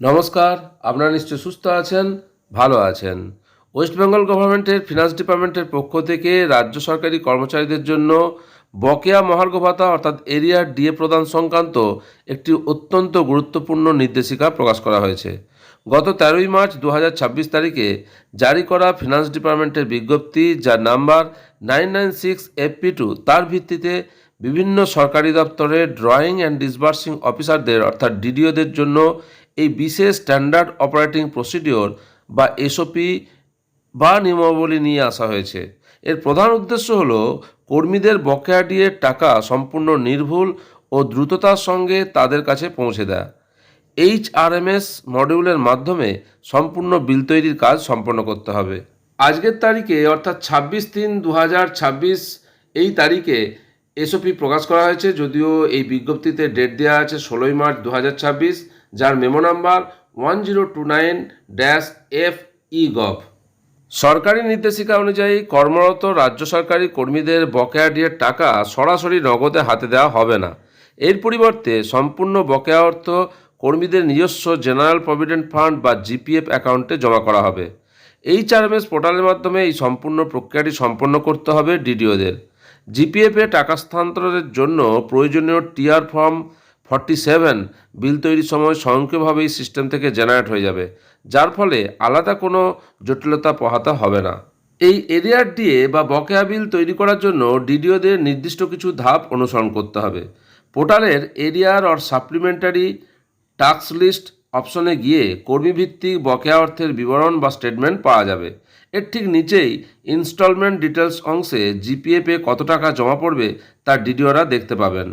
নমস্কার, আপনারা নিশ্চয় সুস্থ আছেন, ভালো আছেন। ওয়েস্ট বেঙ্গল গভর্নমেন্টের ফিনান্স ডিপার্টমেন্টের পক্ষ থেকে রাজ্য সরকারি কর্মচারীদের জন্য বকেয়া মহার্ঘ ভাতা অর্থাৎ এরিয়ার ডিএ প্রদান সংক্রান্ত একটি অত্যন্ত গুরুত্বপূর্ণ নির্দেশিকা প্রকাশ করা হয়েছে। গত 13ই মার্চ 2026 তারিখে জারি করা ফিনান্স ডিপার্টমেন্টের বিজ্ঞপ্তি, যার নাম্বার 996 FP2, তার ভিত্তিতে বিভিন্ন সরকারি দপ্তরে ড্রয়িং অ্যান্ড ডিসবার্সিং অফিসারদের অর্থাৎ ডিডিওদের জন্য এই বিশেষ স্ট্যান্ডার্ড অপারেটিং প্রসিডিওর বা এসওপি বা নিয়মাবলী নিয়ে আসা হয়েছে। এর প্রধান উদ্দেশ্য হল কর্মীদের বকেয়া ডিএর টাকা সম্পূর্ণ নির্ভুল ও দ্রুততার সঙ্গে তাদের কাছে পৌঁছে দেয়। HRMS মডিউলের মাধ্যমে সম্পূর্ণ বিল তৈরির কাজ সম্পন্ন করতে হবে। আজকের তারিখে অর্থাৎ 26/3/2026 এই তারিখে এসওপি প্রকাশ করা হয়েছে, যদিও এই বিজ্ঞপ্তিতে ডেট দেওয়া আছে 16ই মার্চ 2026, যার মেমো নাম্বার 1029-FE-Gov। সরকারি নির্দেশিকা অনুযায়ী কর্মরত রাজ্য সরকারি কর্মীদের বকেয়া ডিএর টাকা সরাসরি নগদে হাতে দেওয়া হবে না। এর পরিবর্তে সম্পূর্ণ বকেয়া অর্থ কর্মীদের নিজস্ব জেনারেল প্রভিডেন্ট ফান্ড বা জিপিএফ অ্যাকাউন্টে জমা করা হবে। HRMS পোর্টালের মাধ্যমে এই সম্পূর্ণ প্রক্রিয়াটি সম্পন্ন করতে হবে ডিডিওদের। জিপিএফে টাকা স্থানান্তরের জন্য প্রয়োজনীয় টিআর ফর্ম 47 বিল তৈরির সময় স্বয়ংক্রিয়ভাবেই সিস্টেম থেকে জেনারেট হয়ে যাবে, যার ফলে আলাদা কোনো জটিলতা পোহাতে হবে না। এই এরিয়ার ডিএ বা বকেয়া বিল তৈরি করার জন্য ডিডিওদের নির্দিষ্ট কিছু ধাপ অনুসরণ করতে হবে। পোর্টালের এরিয়ার অর সাপ্লিমেন্টারি টাস্ক লিস্ট অপশনে গিয়ে কর্মীভিত্তিক বকেয়া অর্থের বিবরণ বা স্টেটমেন্ট পাওয়া যাবে। এর ঠিক নিচেই ইনস্টলমেন্ট ডিটেলস অংশে জিপিএফে কত টাকা জমা পড়বে তা ডিডিওরা দেখতে পাবেন।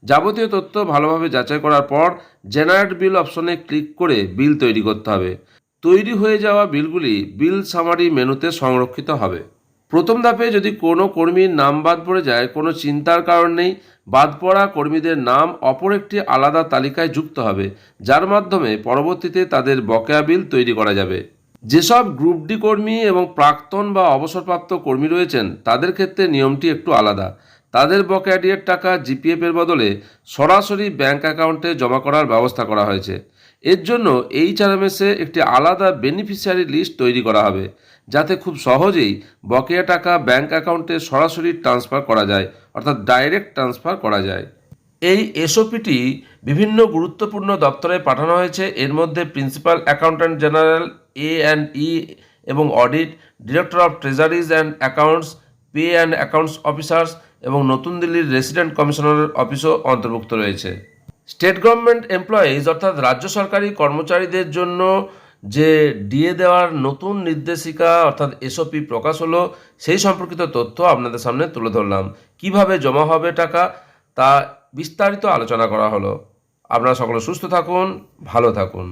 যাবতীয় তথ্য ভালোভাবে যাচাই করার পর জেনারেট বিল অপশনে ক্লিক করে বিল তৈরি করতে হবে। তৈরি হয়ে যাওয়া বিলগুলি বিল সামারি মেনুতে সংরক্ষিত হবে। প্রথম ধাপে যদি কোনো কর্মীর নাম বাদ পড়ে যায়, কোনো চিন্তার কারণ নেই। বাদ পড়া কর্মীদের নাম অপর একটি আলাদা তালিকায় যুক্ত হবে, যার মাধ্যমে পরবর্তীতে তাদের বকেয়া বিল তৈরি করা যাবে। যেসব গ্রুপ ডি কর্মী এবং প্রাক্তন বা অবসরপ্রাপ্ত কর্মী রয়েছেন, তাদের ক্ষেত্রে নিয়মটি একটু আলাদা। তাদের বকেয়া ডিএর টাকা জিপিএফের বদলে সরাসরি ব্যাংক অ্যাকাউন্টে জমা করার ব্যবস্থা করা হয়েছে। এর জন্য HRMS-এ একটি আলাদা বেনিফিশিয়ারি লিস্ট তৈরি করা হবে, যাতে খুব সহজেই বকেয়া টাকা ব্যাংক অ্যাকাউন্টে সরাসরি ট্রান্সফার করা যায়, অর্থাৎ ডাইরেক্ট ট্রান্সফার করা যায়। এই এসওপিটি বিভিন্ন গুরুত্বপূর্ণ দপ্তরে পাঠানো হয়েছে। এর মধ্যে প্রিন্সিপাল অ্যাকাউন্ট্যান্ট জেনারেল A&E এবং audit, director of treasuries and accounts, pay and accounts officers এবং নতুন দিল্লির রেসিডেন্ট কমিশনারের অফিসও অন্তর্ভুক্ত রয়েছে। স্টেট গভর্নমেন্ট এমপ্লয়িজ অর্থাৎ রাজ্য সরকারি কর্মচারীদের জন্য যে ডিএ দেওয়ার নতুন নির্দেশিকা অর্থাৎ এসওপি প্রকাশ হলো, সেই সম্পর্কিত তথ্য আপনাদের সামনে তুলে ধরলাম। কিভাবে জমা হবে টাকা তা বিস্তারিত আলোচনা করা হলো। আপনারা সকলে সুস্থ থাকুন, ভালো থাকুন।